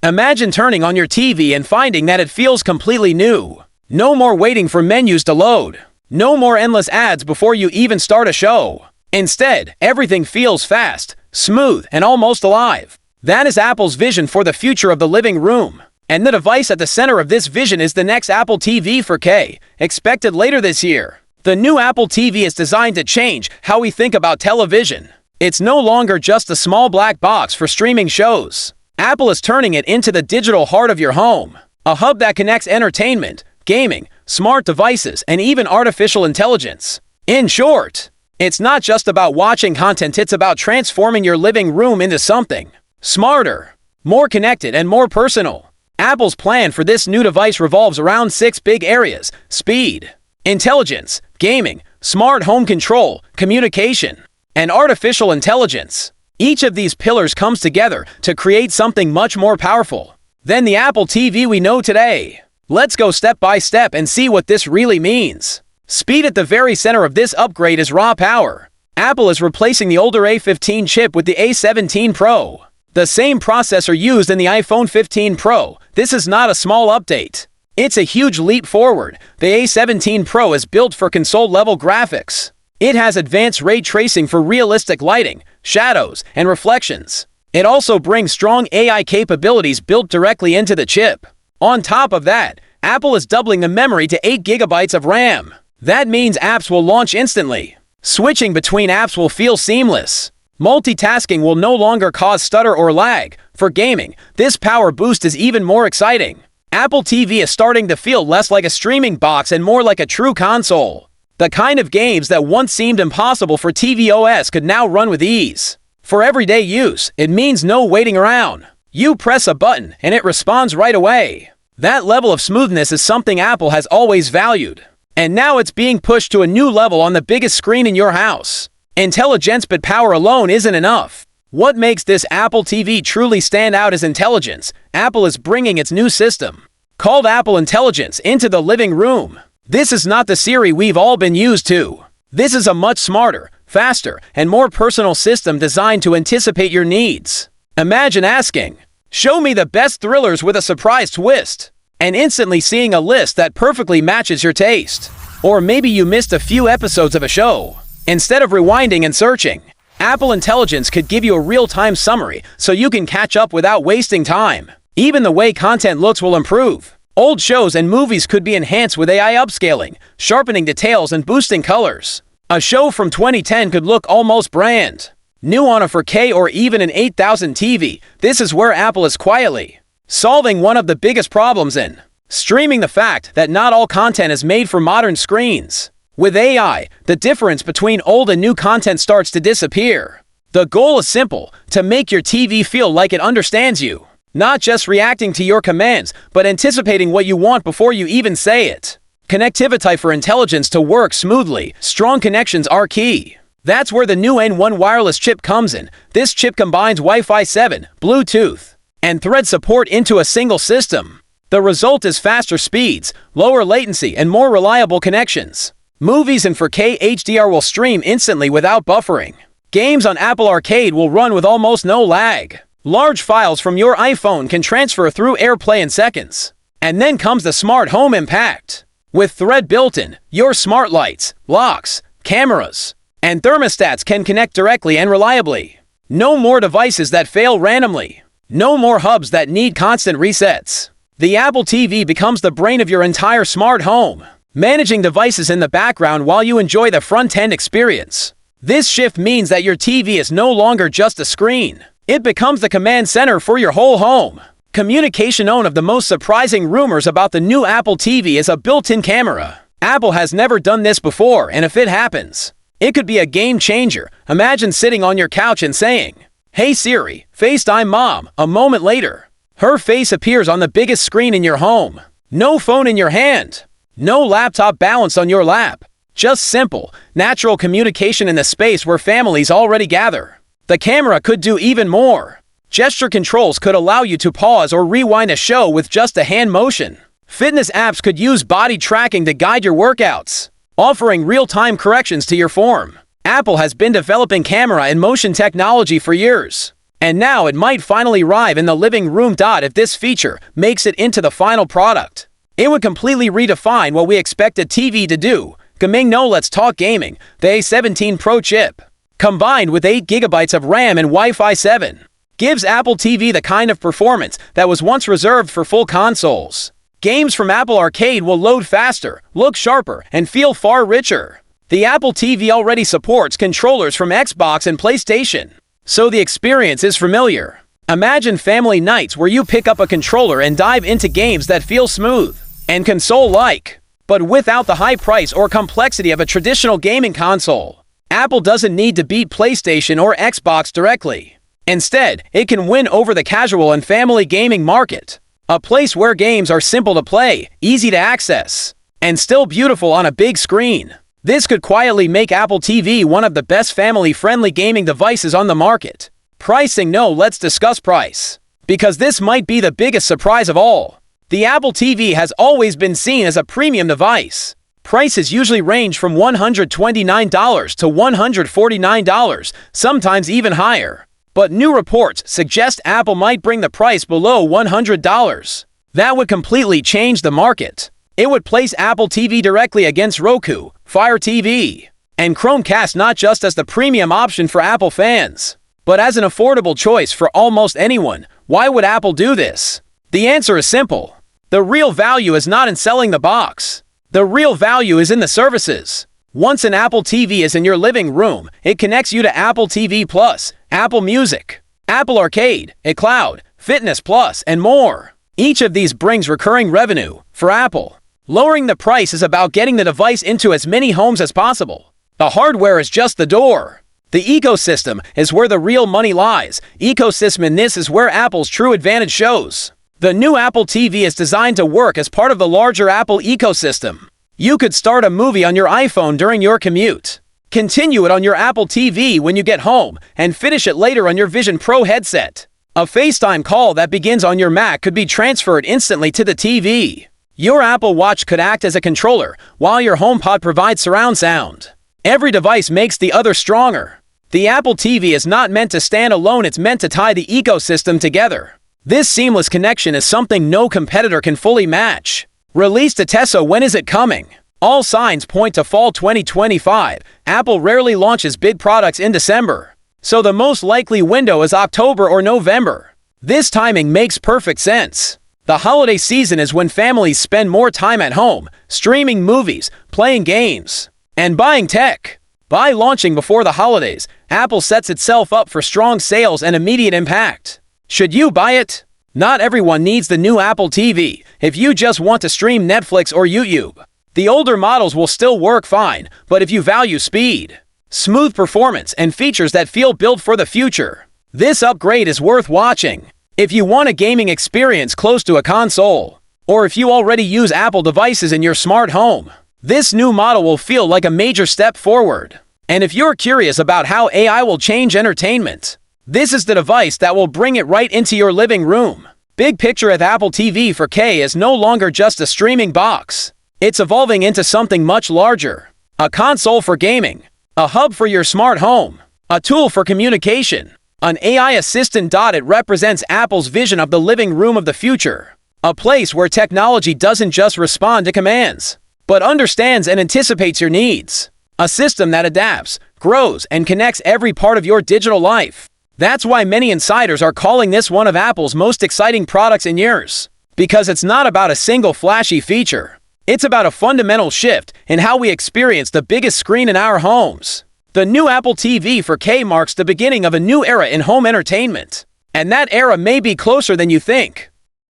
Imagine turning on your TV and finding that it feels completely new. No more waiting for menus to load. No more endless ads before you even start a show. Instead, everything feels fast, smooth, and almost alive. That is Apple's vision for the future of the living room. And the device at the center of this vision is the next Apple TV 4K, expected later this year. The new Apple TV is designed to change how we think about television. It's no longer just a small black box for streaming shows. Apple is turning it into the digital heart of your home, a hub that connects entertainment, gaming, smart devices, and even artificial intelligence. In short, it's not just about watching content, it's about transforming your living room into something smarter, more connected, and more personal. Apple's plan for this new device revolves around 6 big areas: speed, intelligence, gaming, smart home control, communication, and artificial intelligence. Each of these pillars comes together to create something much more powerful than the Apple TV we know today. Let's go step by step and see what this really means. Speed at the very center of this upgrade is raw power. Apple is replacing the older A15 chip with the A17 Pro. The same processor used in the iPhone 15 Pro. This is not a small update. It's a huge leap forward. The A17 Pro is built for console-level graphics. It has advanced ray tracing for realistic lighting, shadows, and reflections. It also brings strong AI capabilities built directly into the chip. On top of that, Apple is doubling the memory to 8 GB of RAM. That means apps will launch instantly. Switching between apps will feel seamless. Multitasking will no longer cause stutter or lag. For gaming, this power boost is even more exciting. Apple TV is starting to feel less like a streaming box and more like a true console. The kind of games that once seemed impossible for tvOS could now run with ease. For everyday use, it means no waiting around. You press a button and it responds right away. That level of smoothness is something Apple has always valued. And now it's being pushed to a new level on the biggest screen in your house. Intelligence, but power alone isn't enough. What makes this Apple TV truly stand out is intelligence. Apple is bringing its new system, called Apple Intelligence, into the living room. This is not the Siri we've all been used to. This is a much smarter, faster, and more personal system designed to anticipate your needs. Imagine asking, "Show me the best thrillers with a surprise twist," and instantly seeing a list that perfectly matches your taste. Or maybe you missed a few episodes of a show. Instead of rewinding and searching, Apple Intelligence could give you a real-time summary so you can catch up without wasting time. Even the way content looks will improve. Old shows and movies could be enhanced with AI upscaling, sharpening details and boosting colors. A show from 2010 could look almost brand new on a 4K or even an 8000 TV. This is where Apple is quietly solving one of the biggest problems in streaming: the fact that not all content is made for modern screens. With AI, the difference between old and new content starts to disappear. The goal is simple: to make your TV feel like it understands you. Not just reacting to your commands, but anticipating what you want before you even say it. Connectivity: for intelligence to work smoothly, strong connections are key. That's where the new N1 wireless chip comes in. This chip combines Wi-Fi 7, Bluetooth, and Thread support into a single system. The result is faster speeds, lower latency, and more reliable connections. Movies in 4K HDR will stream instantly without buffering. Games on Apple Arcade will run with almost no lag. Large files from your iPhone can transfer through AirPlay in seconds. And then comes the smart home impact. With Thread built in, your smart lights, locks, cameras, and thermostats can connect directly and reliably. No more devices that fail randomly. No more hubs that need constant resets. The Apple TV becomes the brain of your entire smart home, managing devices in the background while you enjoy the front-end experience. This shift means that your TV is no longer just a screen. It becomes the command center for your whole home. Communication: one of the most surprising rumors about the new Apple TV is a built-in camera. Apple has never done this before, and if it happens, it could be a game changer. Imagine sitting on your couch and saying, "Hey Siri, FaceTime Mom." A moment later, her face appears on the biggest screen in your home. No phone in your hand. No laptop balanced on your lap. Just simple, natural communication in the space where families already gather. The camera could do even more. Gesture controls could allow you to pause or rewind a show with just a hand motion. Fitness apps could use body tracking to guide your workouts, offering real-time corrections to your form. Apple has been developing camera and motion technology for years, And now it might finally arrive in the living room. If this feature makes it into the final product, it would completely redefine what we expect a TV to do. Gaming. No, let's talk gaming. The A17 Pro chip, combined with 8 GB of RAM and Wi-Fi 7, gives Apple TV the kind of performance that was once reserved for full consoles. Games from Apple Arcade will load faster, look sharper, and feel far richer. The Apple TV already supports controllers from Xbox and PlayStation, so the experience is familiar. Imagine family nights where you pick up a controller and dive into games that feel smooth and console-like, but without the high price or complexity of a traditional gaming console. Apple doesn't need to beat PlayStation or Xbox directly. Instead, it can win over the casual and family gaming market, a place where games are simple to play, easy to access, and still beautiful on a big screen. This could quietly make Apple TV one of the best family-friendly gaming devices on the market. Pricing. No, let's discuss price, because this might be the biggest surprise of all. The Apple TV has always been seen as a premium device. Prices usually range from $129 to $149, sometimes even higher. But new reports suggest Apple might bring the price below $100. That would completely change the market. It would place Apple TV directly against Roku, Fire TV, and Chromecast, not just as the premium option for Apple fans, but as an affordable choice for almost anyone. Why would Apple do this? The answer is simple. The real value is not in selling the box. The real value is in the services. Once an Apple TV is in your living room, it connects you to Apple TV Plus, Apple Music, Apple Arcade, iCloud, Fitness Plus, and more. Each of these brings recurring revenue for Apple. Lowering the price is about getting the device into as many homes as possible. The hardware is just the door. The ecosystem is where the real money lies. Ecosystem, and this is where Apple's true advantage shows. The new Apple TV is designed to work as part of the larger Apple ecosystem. You could start a movie on your iPhone during your commute, continue it on your Apple TV when you get home, and finish it later on your Vision Pro headset. A FaceTime call that begins on your Mac could be transferred instantly to the TV. Your Apple Watch could act as a controller, while your HomePod provides surround sound. Every device makes the other stronger. The Apple TV is not meant to stand alone, it's meant to tie the ecosystem together. This seamless connection is something no competitor can fully match. Released to Tessa. When is it coming? All signs point to fall 2025. Apple rarely launches big products in December, so the most likely window is October or November. This timing makes perfect sense. The holiday season is when families spend more time at home, streaming movies, playing games, and buying tech. By launching before the holidays, Apple sets itself up for strong sales and immediate impact. Should you buy it? Not everyone needs the new Apple TV. If you just want to stream Netflix or YouTube, the older models will still work fine. But if you value speed, smooth performance, and features that feel built for the future, this upgrade is worth watching. If you want a gaming experience close to a console, or if you already use Apple devices in your smart home, this new model will feel like a major step forward. And if you're curious about how AI will change entertainment, this is the device that will bring it right into your living room. Big picture at Apple TV 4K is no longer just a streaming box. It's evolving into something much larger. A console for gaming, a hub for your smart home, a tool for communication, an AI assistant. It represents Apple's vision of the living room of the future. A place where technology doesn't just respond to commands, but understands and anticipates your needs. A system that adapts, grows, and connects every part of your digital life. That's why many insiders are calling this one of Apple's most exciting products in years. Because it's not about a single flashy feature. It's about a fundamental shift in how we experience the biggest screen in our homes. The new Apple TV 4K marks the beginning of a new era in home entertainment. And that era may be closer than you think.